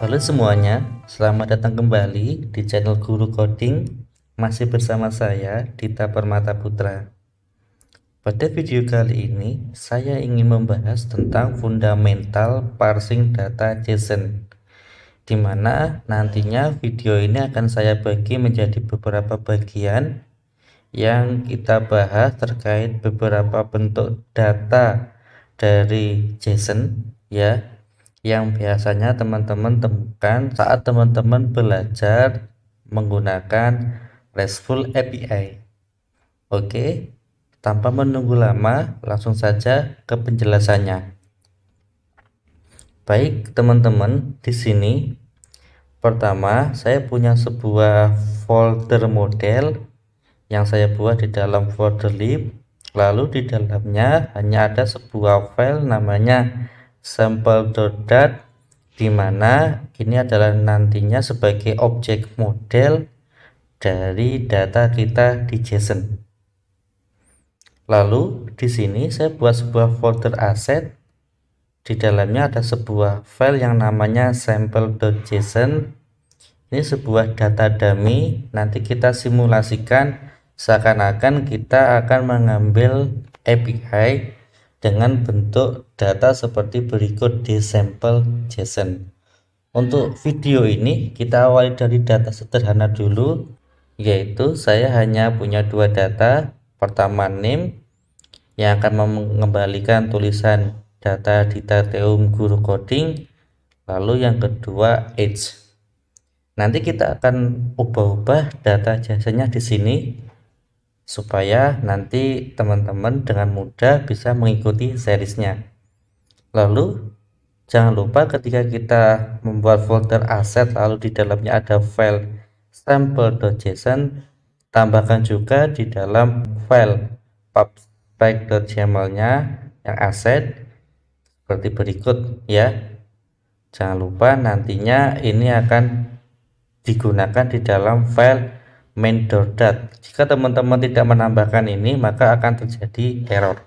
Halo semuanya, selamat datang kembali di channel Guru Coding. Masih bersama saya, Dita Permata Putra. Pada video kali ini, saya ingin membahas tentang fundamental parsing data JSON, di mana nantinya video ini akan saya bagi menjadi beberapa bagian yang kita bahas terkait beberapa bentuk data dari JSON ya, yang biasanya teman-teman temukan saat teman-teman belajar menggunakan RESTful API. Oke, tanpa menunggu lama, langsung saja ke penjelasannya. Baik, teman-teman, di sini pertama saya punya sebuah folder model yang saya buat di dalam folder lib. Lalu di dalamnya hanya ada sebuah file namanya sample.dat, di mana ini adalah nantinya sebagai objek model dari data kita di JSON. Lalu di sini saya buat sebuah folder asset. Di dalamnya ada sebuah file yang namanya sample.json. Ini sebuah data dummy. Nanti kita simulasikan seakan-akan kita akan mengambil API dengan bentuk data seperti berikut di sampel JSON. Untuk video ini kita awali dari data sederhana dulu, yaitu saya hanya punya dua data. Pertama name yang akan mengembalikan tulisan data di Tateum Guru Coding, lalu yang kedua age. Nanti kita akan ubah-ubah data jasanya di sini supaya nanti teman-teman dengan mudah bisa mengikuti seriesnya. Lalu jangan lupa ketika kita membuat folder aset lalu di dalamnya ada file sample.json, tambahkan juga di dalam file pubspec.yml-nya yang aset seperti berikut ya. Jangan lupa nantinya ini akan digunakan di dalam file main.dat. Jika teman-teman tidak menambahkan ini, maka akan terjadi error.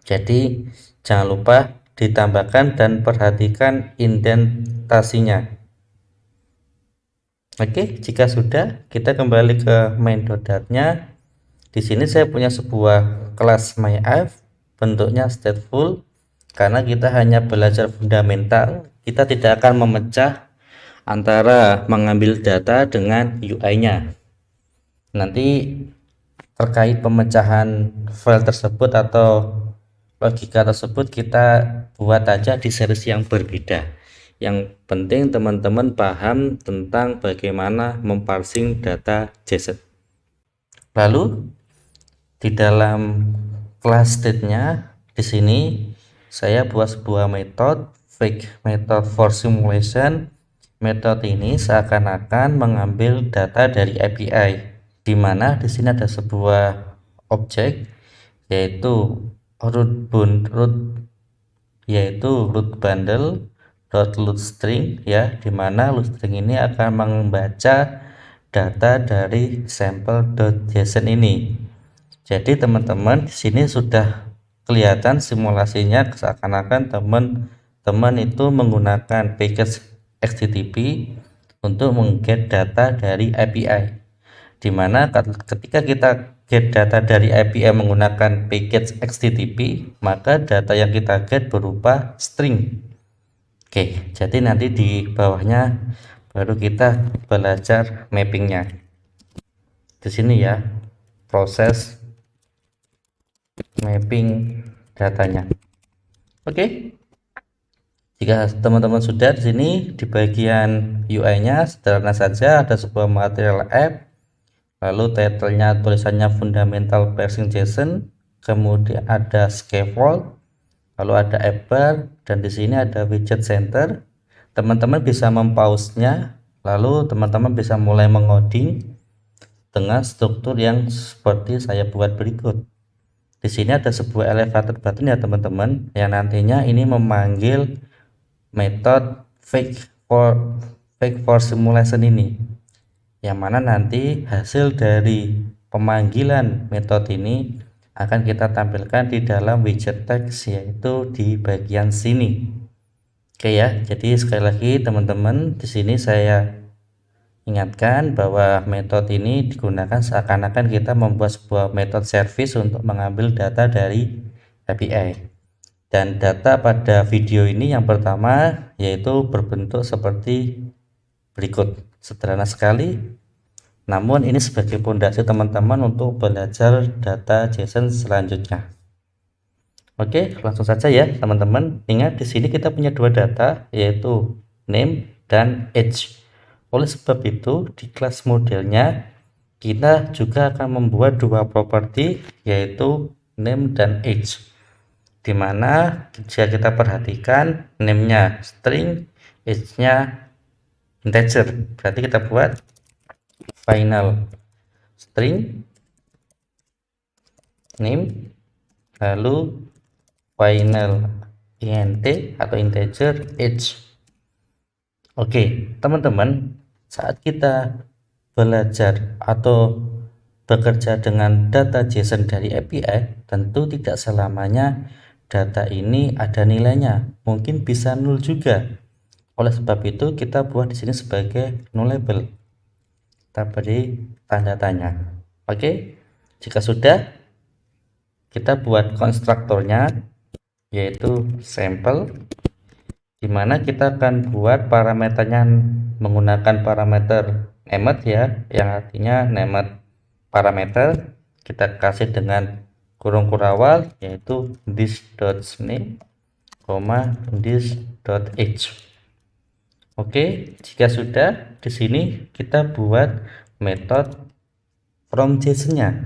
Jadi jangan lupa ditambahkan dan perhatikan indentasinya. Oke, jika sudah, kita kembali ke main.dat-nya. Di sini saya punya sebuah kelas myIf, bentuknya stateful. Karena kita hanya belajar fundamental, kita tidak akan memecah antara mengambil data dengan UI-nya. Nanti terkait pemecahan file tersebut atau logika tersebut kita buat aja di series yang berbeda. Yang penting teman-teman paham tentang bagaimana memparsing data JSON. Lalu di dalam class state-nya di sini saya buat sebuah metode fake method for simulation. Metode ini seakan-akan mengambil data dari API, di mana di sini ada sebuah objek yaitu root bundle load string ya, di mana load string ini akan membaca data dari sample.json ini. Jadi teman-teman di sini sudah kelihatan simulasinya seakan-akan teman-teman itu menggunakan package XTTP untuk mengget data dari API, dimana ketika kita get data dari API menggunakan package XTTP, maka data yang kita get berupa string. Oke, jadi nanti di bawahnya baru kita belajar mappingnya. Di sini ya, proses mapping datanya. Oke. Jika teman-teman sudah di sini di bagian UI-nya sederhana saja, ada sebuah material app, lalu title-nya tulisannya fundamental parsing JSON, kemudian ada scaffold, lalu ada app bar, dan di sini ada widget center. Teman-teman bisa mempause-nya, lalu teman-teman bisa mulai mengoding dengan struktur yang seperti saya buat berikut. Di sini ada sebuah elevator button ya teman-teman, yang nantinya ini memanggil metode fake for simulation ini, yang mana nanti hasil dari pemanggilan metode ini akan kita tampilkan di dalam widget text, yaitu di bagian sini. Oke ya, jadi sekali lagi teman-teman, di sini saya ingatkan bahwa metode ini digunakan seakan-akan kita membuat sebuah metode service untuk mengambil data dari API. Dan data pada video ini yang pertama yaitu berbentuk seperti berikut. Sederhana sekali, namun ini sebagai pondasi teman-teman untuk belajar data JSON selanjutnya. Oke, langsung saja ya teman-teman. Ingat di sini kita punya dua data yaitu name dan age. Oleh sebab itu di kelas modelnya kita juga akan membuat dua properti yaitu name dan age. Dimana jika kita perhatikan name-nya string, age-nya integer. Berarti kita buat final string name lalu final int atau integer age. Oke, teman-teman, saat kita belajar atau bekerja dengan data JSON dari API, tentu tidak selamanya data ini ada nilainya. Mungkin bisa nol juga. Oleh sebab itu, kita buat di sini sebagai nullable. Kita beri tanda tanya. Oke, jika sudah, kita buat konstruktornya yaitu sampel, dimana kita akan buat parameternya menggunakan parameter named ya, yang artinya named parameter kita kasih dengan kurung kurawal yaitu this.name, this.age. Oke, jika sudah, di sini kita buat metode from JSON-nya,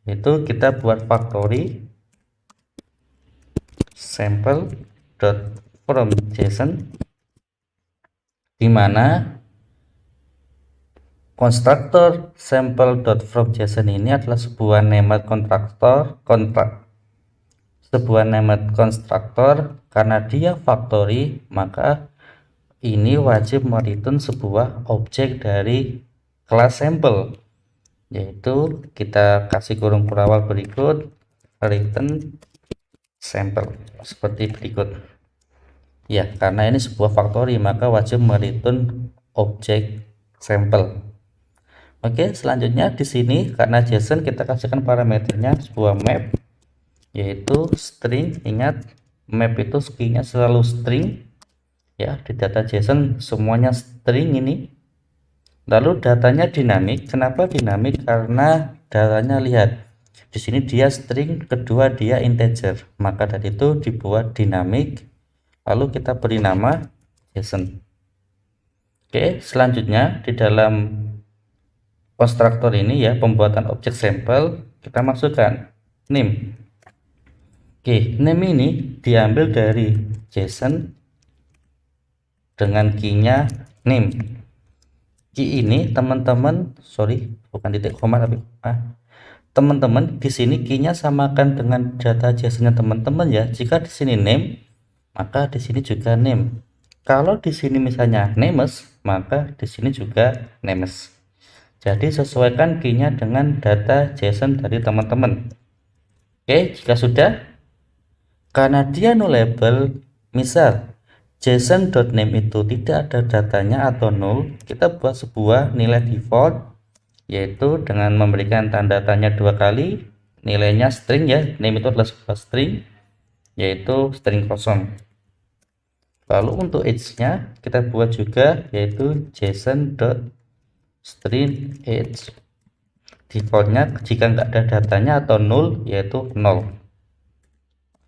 yaitu kita buat factory sample.from JSON, di mana konstruktor sample.from JSON ini adalah sebuah named konstruktor. Karena dia factory, maka ini wajib mereturn sebuah objek dari kelas sampel, yaitu kita kasih kurung kurawal berikut return sampel seperti berikut ya. Karena ini sebuah factory, maka wajib mereturn objek sampel. Oke, selanjutnya di sini karena JSON kita kasihkan parameternya sebuah map yaitu string. Ingat, map itu key-nya selalu string ya, di data JSON semuanya string ini. Lalu datanya dinamik. Kenapa dinamik? Karena datanya, lihat di sini dia string, kedua dia integer, maka dari itu dibuat dinamik, lalu kita beri nama JSON. Oke, selanjutnya di dalam konstruktor ini ya, pembuatan objek sampel, kita masukkan name. Oke, name ini diambil dari JSON dengan key-nya name. Key ini teman-teman, sorry, bukan titik koma tapi teman-teman di sini key-nya samakan dengan data JSON-nya teman-teman ya. Jika di sini name, maka di sini juga name. Kalau di sini misalnya names, maka di sini juga names. Jadi sesuaikan key-nya dengan data JSON dari teman-teman. Oke, jika sudah, karena dia nullable, misal JSON.name itu tidak ada datanya atau null, kita buat sebuah nilai default yaitu dengan memberikan tanda tanya dua kali, nilainya string ya, name itu adalah sebuah string yaitu string kosong. Lalu untuk age-nya kita buat juga yaitu JSON.string age, defaultnya jika nggak ada datanya atau null yaitu 0.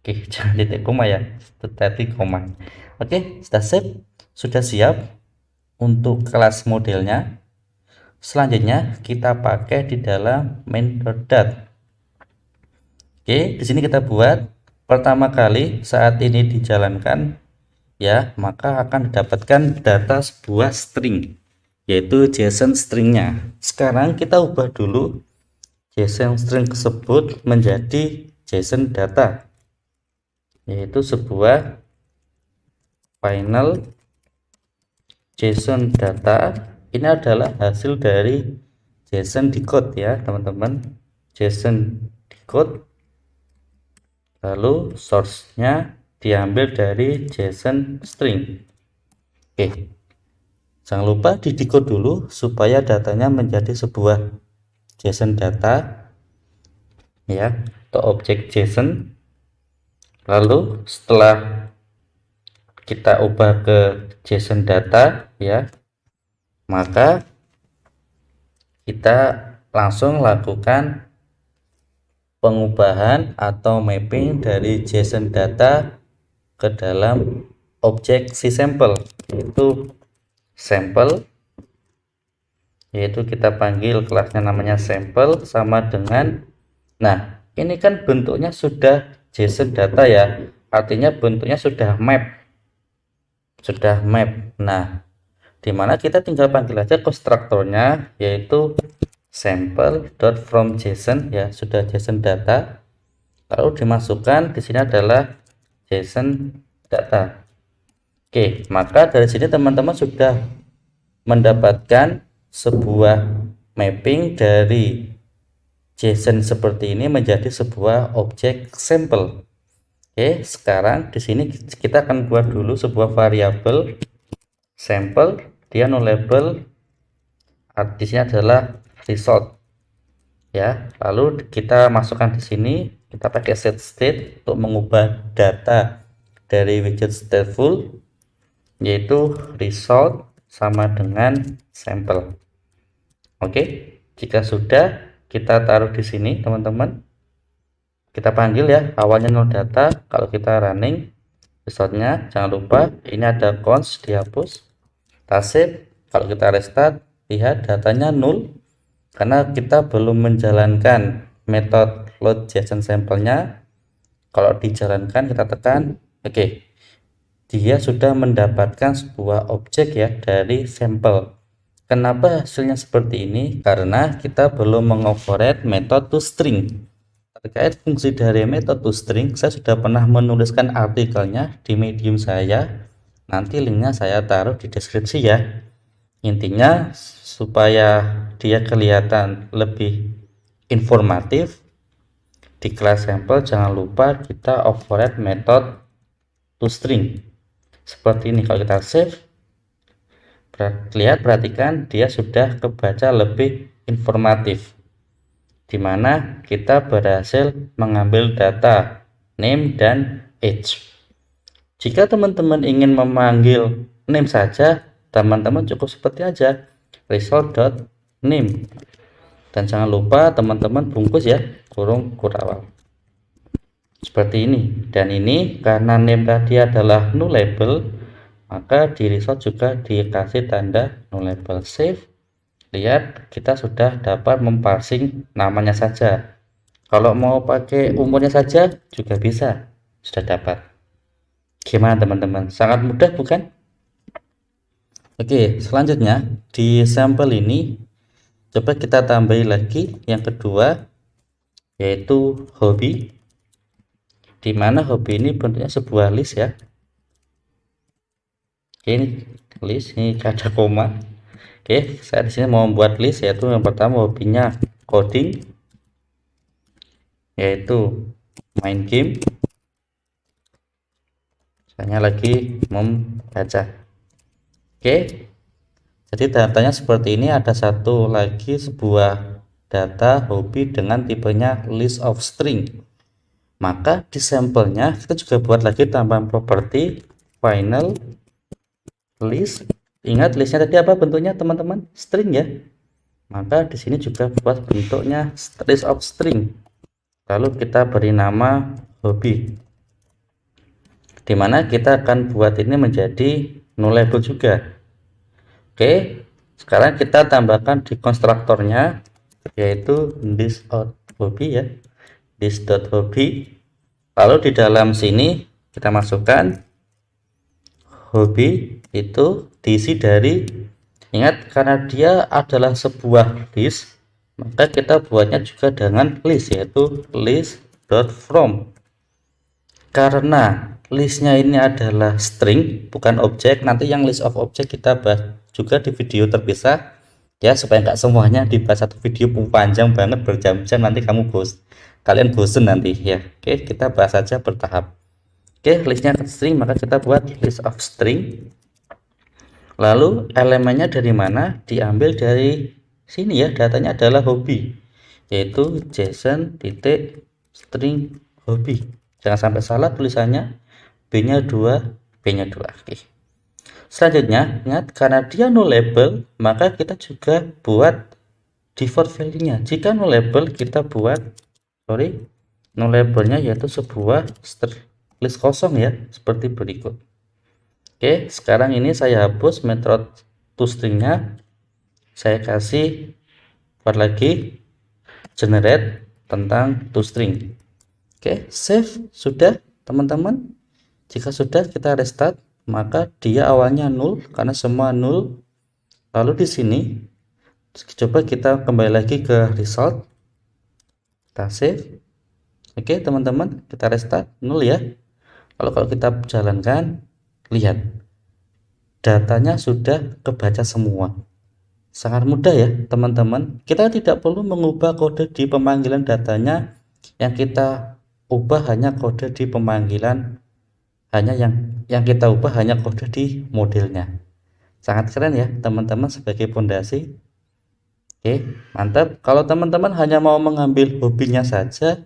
Oke, jangan titik koma ya, tetapi koma. Oke, sudah siap untuk kelas modelnya. Selanjutnya kita pakai di dalam main.dat. Oke, di sini kita buat pertama kali saat ini dijalankan ya, maka akan didapatkan data sebuah string yaitu JSON stringnya. Sekarang kita ubah dulu JSON string tersebut menjadi JSON data, yaitu sebuah final JSON data. Ini adalah hasil dari JSON decode ya teman-teman, JSON decode. Lalu source-nya diambil dari JSON string. Oke, jangan lupa di decode dulu supaya datanya menjadi sebuah JSON data ya, atau objek JSON. Lalu setelah kita ubah ke JSON data ya, maka kita langsung lakukan pengubahan atau mapping dari JSON data ke dalam objek si sampel, yaitu sampel, yaitu kita panggil kelasnya namanya sampel sama dengan, nah ini kan bentuknya sudah JSON data ya, artinya bentuknya sudah map. Nah, dimana kita tinggal panggil aja konstruktornya, yaitu sample.fromJSON ya, sudah JSON data, lalu dimasukkan di sini adalah JSON data. Oke, maka dari sini teman-teman sudah mendapatkan sebuah mapping dari JSON seperti ini menjadi sebuah objek sampel. Oke, sekarang di sini kita akan buat dulu sebuah variabel sampel, dia nullable, di sini adalah result ya. Lalu kita masukkan di sini, kita pakai set state untuk mengubah data dari widget stateful, yaitu result sama dengan sampel. Oke, jika sudah, kita taruh di sini teman-teman, kita panggil ya, awalnya nol data. Kalau kita running resultnya, jangan lupa ini ada const, dihapus, kita save. Kalau kita restart, lihat datanya 0 karena kita belum menjalankan metode load JSON sampelnya. Kalau dijalankan, kita tekan oke, dia sudah mendapatkan sebuah objek ya dari sampel. Kenapa hasilnya seperti ini? Karena kita belum mengoverride metode toString. Terkait fungsi dari metode toString, saya sudah pernah menuliskan artikelnya di Medium saya, nanti linknya saya taruh di deskripsi ya. Intinya supaya dia kelihatan lebih informatif, di kelas sampel jangan lupa kita override metode toString seperti ini. Kalau kita save, lihat, perhatikan dia sudah kebaca lebih informatif, dimana kita berhasil mengambil data name dan age. Jika teman-teman ingin memanggil name saja, teman-teman cukup seperti aja result.name, dan jangan lupa teman-teman bungkus ya, kurung kurawal seperti ini. Dan ini karena name tadi adalah nullable, maka di result juga dikasih tanda nullable. Save, lihat kita sudah dapat memparsing namanya saja. Kalau mau pakai umurnya saja juga bisa, sudah dapat. Gimana teman-teman, sangat mudah bukan? Oke, selanjutnya di sampel ini coba kita tambahin lagi yang kedua, yaitu hobi, dimana hobi ini bentuknya sebuah list ya. Oke, ini list, ini ada koma. Oke, saya di sini mau membuat list, yaitu yang pertama hobinya coding, yaitu main game, misalnya lagi membaca. Oke, jadi datanya seperti ini. Ada satu lagi sebuah data hobi dengan tipenya list of string. Maka di sampelnya kita juga buat lagi tambahan properti final list. Ingat listnya tadi apa bentuknya teman-teman? String ya. Maka di sini juga buat bentuknya list of string. Lalu kita beri nama hobi, dimana kita akan buat ini menjadi nullable juga. Oke, sekarang kita tambahkan di konstruktornya, yaitu this.hobby ya, this.hobby. Lalu di dalam sini kita masukkan hobi, itu diisi dari, ingat karena dia adalah sebuah list, maka kita buatnya juga dengan list, yaitu list.from. Karena listnya ini adalah string bukan objek, nanti yang list of object kita bahas juga di video terpisah ya, supaya nggak semuanya dibahas satu video panjang banget berjam-jam, nanti kalian bosen nanti ya. Oke, kita bahas saja bertahap. Oke, listnya string, maka kita buat list of string. Lalu elemennya dari mana? Diambil dari sini ya, datanya adalah hobi, yaitu JSON titik string hobi. Jangan sampai salah tulisannya, B-nya 2, B-nya 2. Oke. Selanjutnya, ingat karena dia nullable, maka kita juga buat default value-nya. Jika nullable, kita buat nullable-nya yaitu sebuah list kosong ya, seperti berikut. Oke, sekarang ini saya hapus method toString-nya. Saya kasih buat lagi generate tentang toString. Oke, save. Sudah teman-teman. Jika sudah, kita restart, maka dia awalnya nol karena semua nol. Lalu di sini coba kita kembali lagi ke result, kita save. Oke teman-teman, kita restart, nol ya. Lalu kalau kita jalankan, lihat datanya sudah kebaca semua. Sangat mudah ya teman-teman. Kita tidak perlu mengubah kode di pemanggilan datanya. Yang kita ubah hanya kode di pemanggilan, hanya yang kita ubah hanya kode di modelnya. Sangat keren ya teman-teman sebagai fondasi. Oke, mantap. Kalau teman-teman hanya mau mengambil hobinya saja,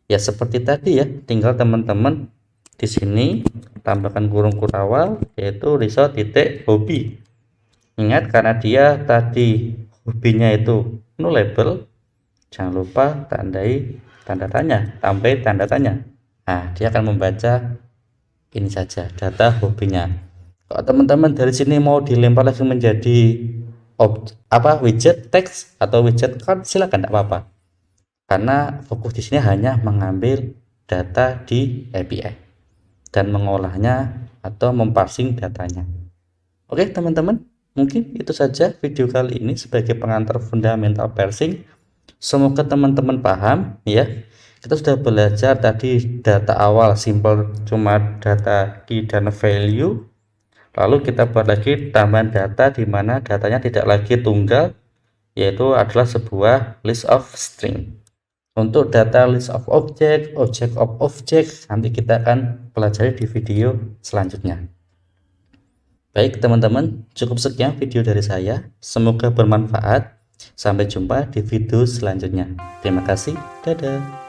ya seperti tadi ya, tinggal teman-teman di sini tambahkan kurung awal, yaitu result titik hobi. Ingat karena dia tadi hobinya itu nullable, jangan lupa tandai tanda tanya, tambah tanda tanya. Nah, dia akan membaca ini saja data hobinya. Kalau teman-teman dari sini mau dilempar lagi menjadi widget teks atau widget card, silakan, tidak apa-apa. Karena fokus di sini hanya mengambil data di API dan mengolahnya atau memparsing datanya. Oke teman-teman, mungkin itu saja video kali ini sebagai pengantar fundamental parsing. Semoga teman-teman paham ya. Kita sudah belajar tadi data awal simple, cuma data key dan value. Lalu kita buat lagi tambahan data di mana datanya tidak lagi tunggal, yaitu adalah sebuah list of string. Untuk data list of object, object of object, nanti kita akan pelajari di video selanjutnya. Baik teman-teman, cukup sekian video dari saya. Semoga bermanfaat. Sampai jumpa di video selanjutnya. Terima kasih. Dadah.